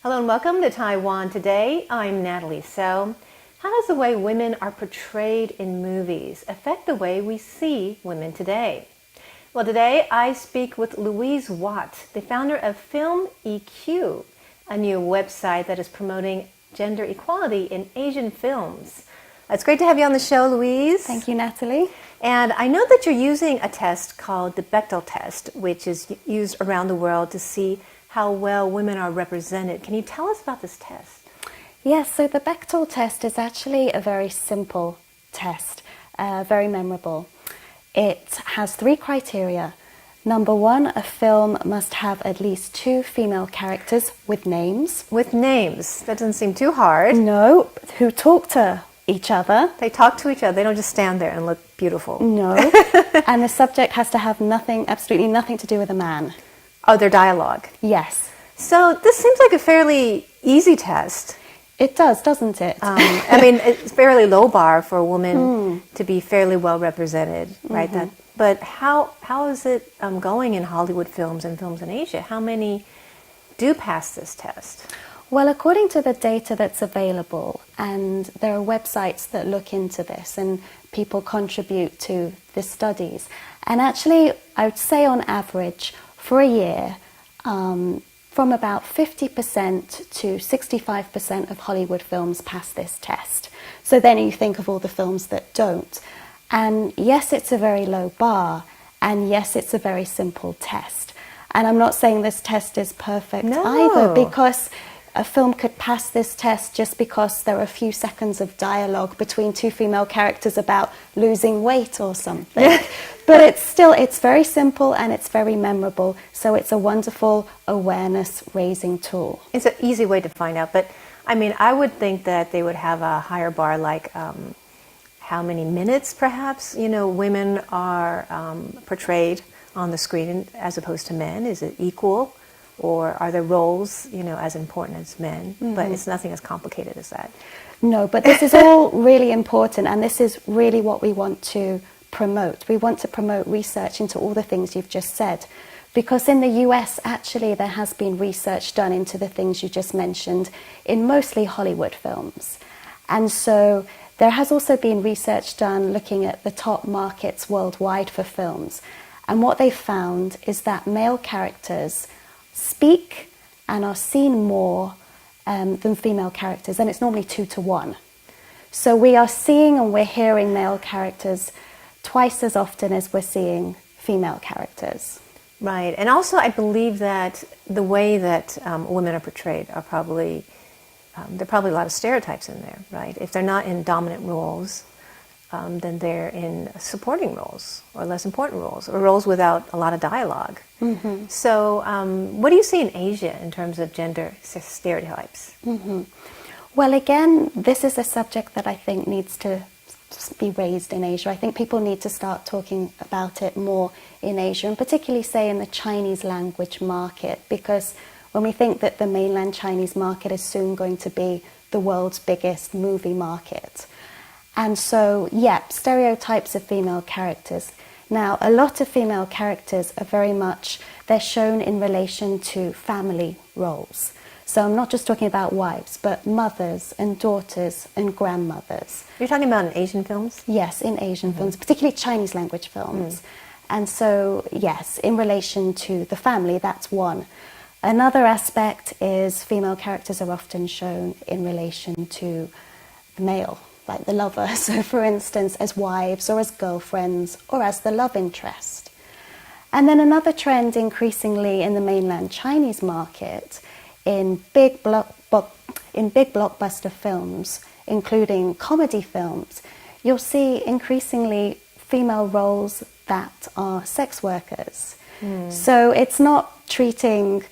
Hello and welcome to Taiwan Today. I'm Natalie So. How does the way women are portrayed in movies affect the way we see women today? Well, today I speak with Louise Watt, the founder of FilmEQ, a new website that is promoting gender equality in Asian films. It's great to have you on the show, Louise. Thank you, Natalie. And I know that you're using a test called the Bechdel Test, which is used around the world to see how well women are represented. Can you tell us about this test? Yes, so the Bechdel Test is actually a very simple test, very memorable. It has 3 criteria. Number 1, a film must have at least 2 female characters with names. With names. That doesn't seem too hard. No, who talk to each other. They talk to each other. They don't just stand there and look beautiful. No. And the subject has to have nothing, absolutely nothing to do with a man. Oh, their dialogue. Yes. So this seems like a fairly easy test. It does, doesn't it? I mean, it's fairly low bar for a woman to be fairly well represented, right? But how is it going in Hollywood films and films in Asia? How many do pass this test? Well, according to the data that's available, and there are websites that look into this and people contribute to the studies, and actually I would say on average for a year, from about 50% to 65% of Hollywood films pass this test. So then you think of all the films that don't. And yes, it's a very low bar, and yes, it's a very simple test. And I'm not saying this test is perfect either, because a film could pass this test just because there are a few seconds of dialogue between 2 female characters about losing weight or something. But it's very simple and it's very memorable. So it's a wonderful awareness-raising tool. It's an easy way to find out. But, I mean, I would think that they would have a higher bar, like how many minutes, perhaps, women are portrayed on the screen as opposed to men. Is it equal? Or are their roles, as important as men? But it's nothing as complicated as that. No, but this is all really important, and this is really what we want to promote. We want to promote research into all the things you've just said. Because in the US, actually, there has been research done into the things you just mentioned in mostly Hollywood films. And so there has also been research done looking at the top markets worldwide for films. And what they found is that male characters speak and are seen more than female characters, and it's normally 2 to 1. So we are seeing and we're hearing male characters twice as often as we're seeing female characters. Right, and also I believe that the way that women are portrayed are probably, there are probably a lot of stereotypes in there, right? If they're not in dominant roles, then they're in supporting roles or less important roles or roles without a lot of dialogue. So what do you see in Asia in terms of gender stereotypes? Well, again, this is a subject that I think needs to be raised in Asia. I think people need to start talking about it more in Asia, and particularly, say, in the Chinese language market, because when we think that the mainland Chinese market is soon going to be the world's biggest movie market. And so, stereotypes of female characters. Now, a lot of female characters are very much, they're shown in relation to family roles. So I'm not just talking about wives, but mothers and daughters and grandmothers. You're talking about in Asian films? Yes, in Asian films, particularly Chinese language films. And so, yes, in relation to the family, that's one. Another aspect is female characters are often shown in relation to the male, like the lover. So for instance, as wives or as girlfriends or as the love interest. And then another trend increasingly in the mainland Chinese market, in big blockbuster films, including comedy films, you'll see increasingly female roles that are sex workers. So it's not treating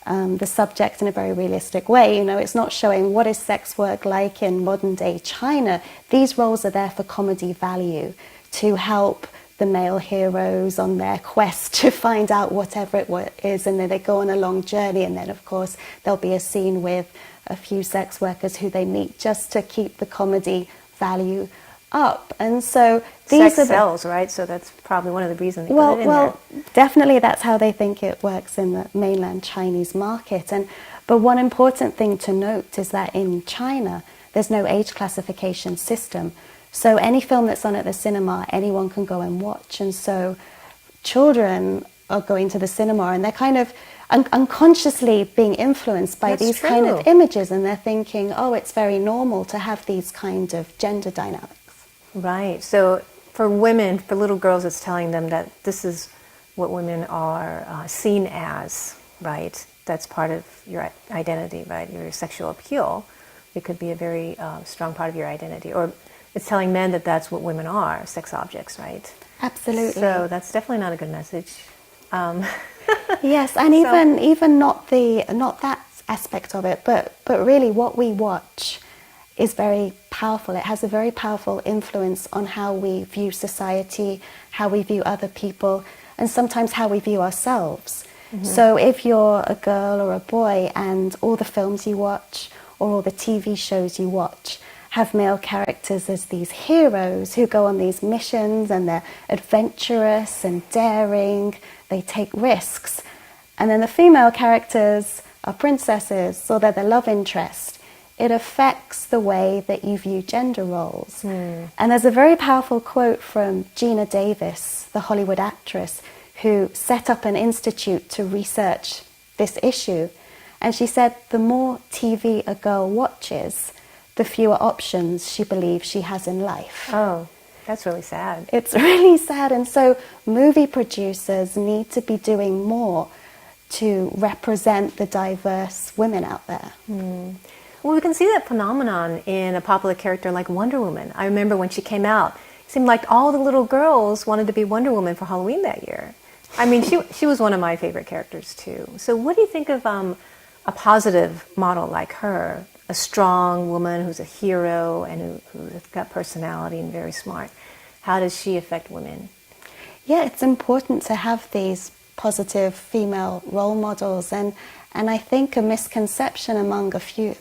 the subject in a very realistic way. It's not showing what is sex work like in modern day China. These roles are there for comedy value, to help the male heroes on their quest to find out whatever it is, and then they go on a long journey, and then of course there'll be a scene with a few sex workers who they meet just to keep the comedy value up. And so these sex sells, right? So that's probably one of the reasons they put it in there. Definitely that's how they think it works in the mainland Chinese market. But one important thing to note is that in China, there's no age classification system. So any film that's on at the cinema, anyone can go and watch. And so children are going to the cinema and they're kind of unconsciously being influenced by these kind of images, and they're thinking, oh, it's very normal to have these kind of gender dynamics. Right. So for women, for little girls, it's telling them that this is what women are seen as, right? That's part of your identity, right? Your sexual appeal. It could be a very strong part of your identity. Or it's telling men that that's what women are, sex objects, right? Absolutely. So that's definitely not a good message. Yes, and even not that aspect of it, but really what we watch is very powerful. It has a very powerful influence on how we view society, how we view other people, and sometimes how we view ourselves. Mm-hmm. So if you're a girl or a boy and all the films you watch or all the TV shows you watch have male characters as these heroes who go on these missions and they're adventurous and daring, they take risks. And then the female characters are princesses, or they're the love interest. It affects the way that you view gender roles. Mm. And there's a very powerful quote from Gina Davis, the Hollywood actress, who set up an institute to research this issue. And she said the more TV a girl watches, the fewer options she believes she has in life. Oh, that's really sad. It's really sad. And so movie producers need to be doing more to represent the diverse women out there. Mm. Well, we can see that phenomenon in a popular character like Wonder Woman. I remember when she came out, it seemed like all the little girls wanted to be Wonder Woman for Halloween that year. I mean, she was one of my favorite characters too. So what do you think of a positive model like her, a strong woman who's a hero and who's got personality and very smart? How does she affect women? Yeah, it's important to have these positive female role models, and I think a misconception among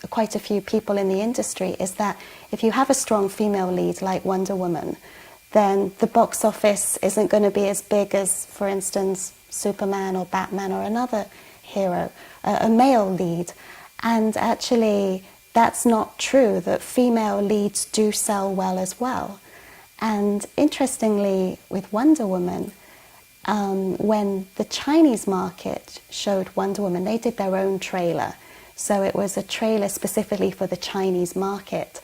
quite a few people in the industry is that if you have a strong female lead like Wonder Woman, then the box office isn't going to be as big as, for instance, Superman or Batman or another hero, a male lead. And actually, that's not true, that female leads do sell well as well. And interestingly, with Wonder Woman, when the Chinese market showed Wonder Woman, they did their own trailer. So it was a trailer specifically for the Chinese market.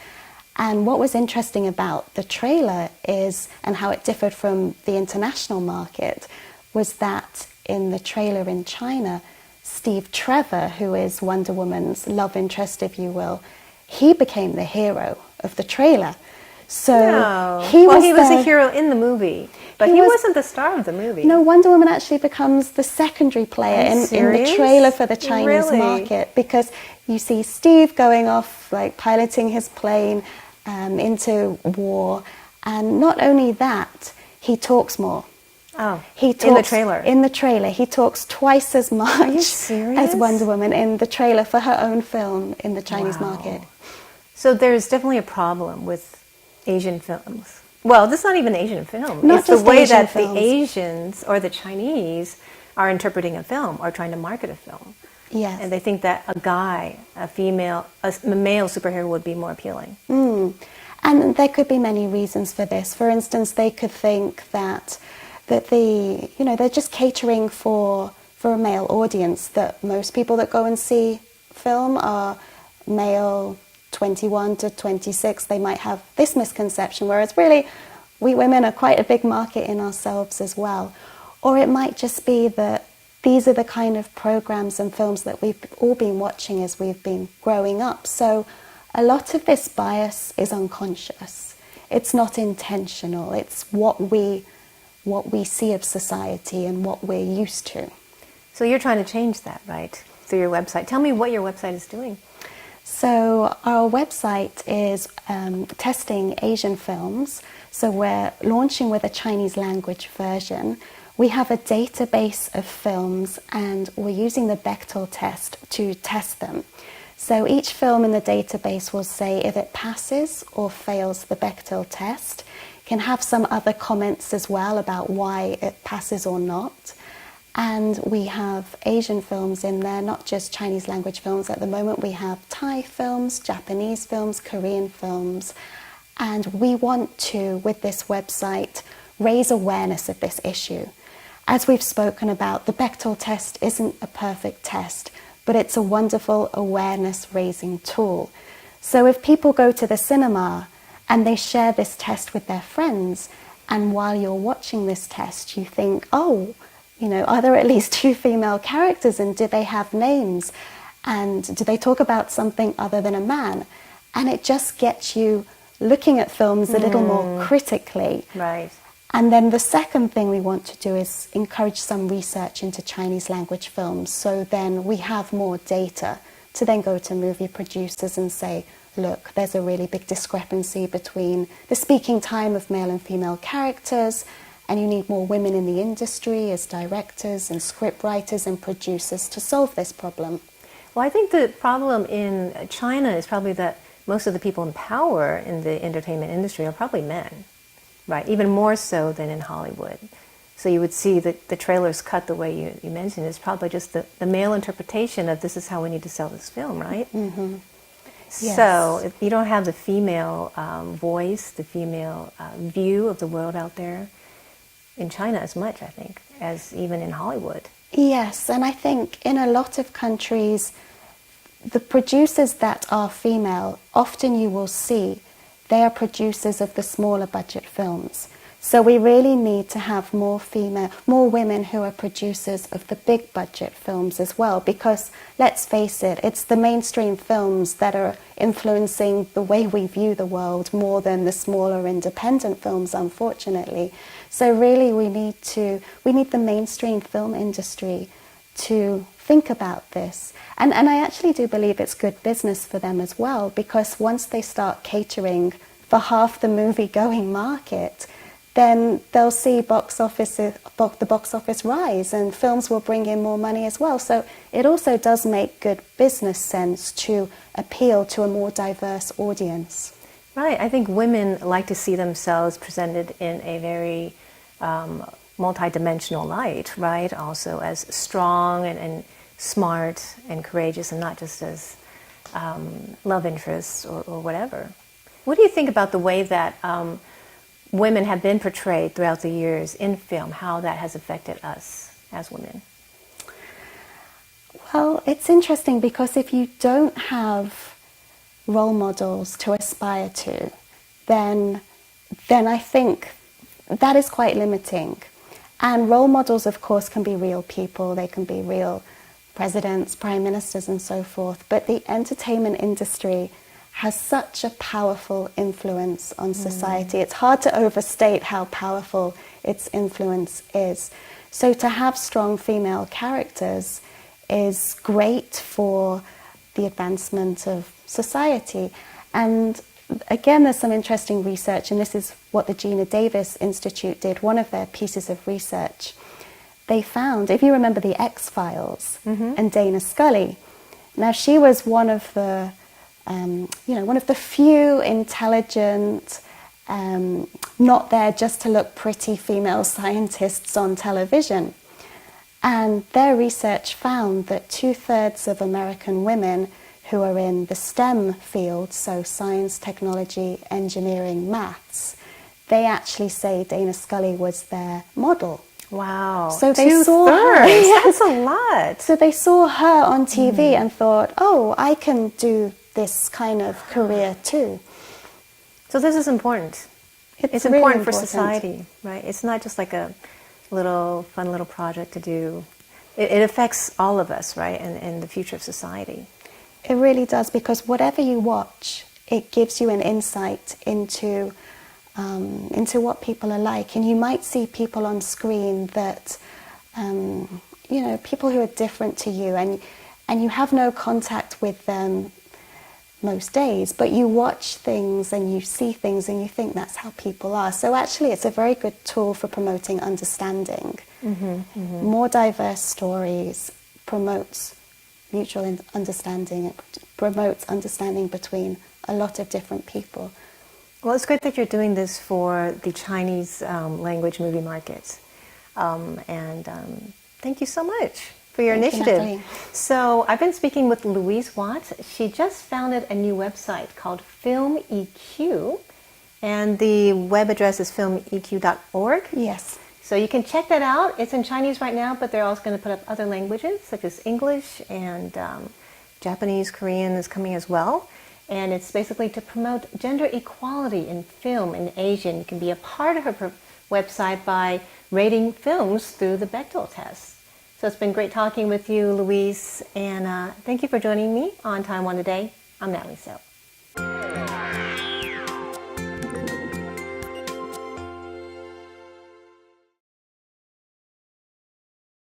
And what was interesting about the trailer is, and how it differed from the international market, was that in the trailer in China, Steve Trevor, who is Wonder Woman's love interest, if you will, he became the hero of the trailer. So he was a hero in the movie, but he wasn't the star of the movie. No, Wonder Woman actually becomes the secondary player in the trailer for the Chinese market, because you see Steve going off, like piloting his plane into war, and not only that, he talks more. Oh, he talks, in the trailer? In the trailer. He talks twice as much as Wonder Woman in the trailer for her own film in the Chinese market. So there's definitely a problem with Asian films. Well, this is not even Asian film. Not it's the way Asian that films. the Asians or the Chinese are interpreting a film or trying to market a film. Yes. And they think that a male superhero would be more appealing. Mm. And there could be many reasons for this. For instance, they could think that they're just catering for a male audience, that most people that go and see film are male 21 to 26. They might have this misconception, whereas really we women are quite a big market in ourselves as well. Or it might just be that these are the kind of programs and films that we've all been watching as we've been growing up. So a lot of this bias is unconscious. It's not intentional. It's what we see of society and what we're used to. So you're trying to change that, right? Through your website. Tell me what your website is doing. So our website is testing Asian films. So we're launching with a Chinese language version. We have a database of films and we're using the Bechdel test to test them. So each film in the database will say if it passes or fails the Bechdel test. It can have some other comments as well about why it passes or not. And we have Asian films in there, not just Chinese language films. At the moment we have Thai films, Japanese films, Korean films. And we want to, with this website, raise awareness of this issue. As we've spoken about, the Bechdel test isn't a perfect test, but it's a wonderful awareness-raising tool. So if people go to the cinema and they share this test with their friends, and while you're watching this test, you think, oh, are there at least 2 female characters, and do they have names? And do they talk about something other than a man? And it just gets you looking at films a little more critically. Right. And then the second thing we want to do is encourage some research into Chinese language films, so then we have more data to then go to movie producers and say, look, there's a really big discrepancy between the speaking time of male and female characters, and you need more women in the industry as directors and script writers and producers to solve this problem. Well, I think the problem in China is probably that most of the people in power in the entertainment industry are probably men, right? Even more so than in Hollywood. So you would see that the trailers cut the way you mentioned. It's probably just the male interpretation of this is how we need to sell this film, right? Mm-hmm. Yes. So if you don't have the female voice, the female view of the world out there in China as much, I think, as even in Hollywood. Yes, and I think in a lot of countries, the producers that are female, often you will see they are producers of the smaller budget films. So we really need to have more women who are producers of the big budget films as well, because let's face it, it's the mainstream films that are influencing the way we view the world more than the smaller independent films, unfortunately. So really we need the mainstream film industry to think about this. And I actually do believe it's good business for them as well, because once they start catering for half the movie-going market, then they'll see the box office rise, and films will bring in more money as well. So it also does make good business sense to appeal to a more diverse audience. Right. I think women like to see themselves presented in a very multidimensional light, right? Also as strong and smart and courageous, and not just as love interests or whatever. What do you think about the way that women have been portrayed throughout the years in film, how that has affected us as women? Well, it's interesting because if you don't have role models to aspire to, then I think that is quite limiting. And role models, of course, can be real people. They can be real presidents, prime ministers, and so forth. But the entertainment industry has such a powerful influence on society. It's hard to overstate how powerful its influence is. So to have strong female characters is great for the advancement of society. And again, there's some interesting research, and this is what the Gina Davis Institute did, one of their pieces of research. They found, if you remember the X-Files and Dana Scully, now she was one of the few intelligent, not there just to look pretty female scientists on television. And their research found that 2/3 of American women who are in the STEM field, so science, technology, engineering, maths, they actually say Dana Scully was their model. Wow. So they saw her. That's a lot. So they saw her on TV and thought, oh, I can do this kind of career too. So this is important. It's really important for society, right? It's not just like a fun little project to do. It affects all of us, right, and the future of society. It really does, because whatever you watch, it gives you an insight into what people are like. And you might see people on screen that, people who are different to you, and you have no contact with them most days, but you watch things and you see things and you think that's how people are. So actually it's a very good tool for promoting understanding. More diverse stories promotes mutual understanding. It promotes understanding between a lot of different people. Well, it's great that you're doing this for the Chinese language movie markets. Thank you so much for your Thank you, initiative. Natalie. So I've been speaking with Louise Watt. She just founded a new website called FilmEQ, and the web address is filmeq.org. Yes. So you can check that out. It's in Chinese right now, but they're also going to put up other languages such as English and Japanese, Korean is coming as well. And it's basically to promote gender equality in film in Asia. And you can be a part of her website by rating films through the Bechdel Test. So it's been great talking with you, Louise, and thank you for joining me on Taiwan Today. I'm Natalie So.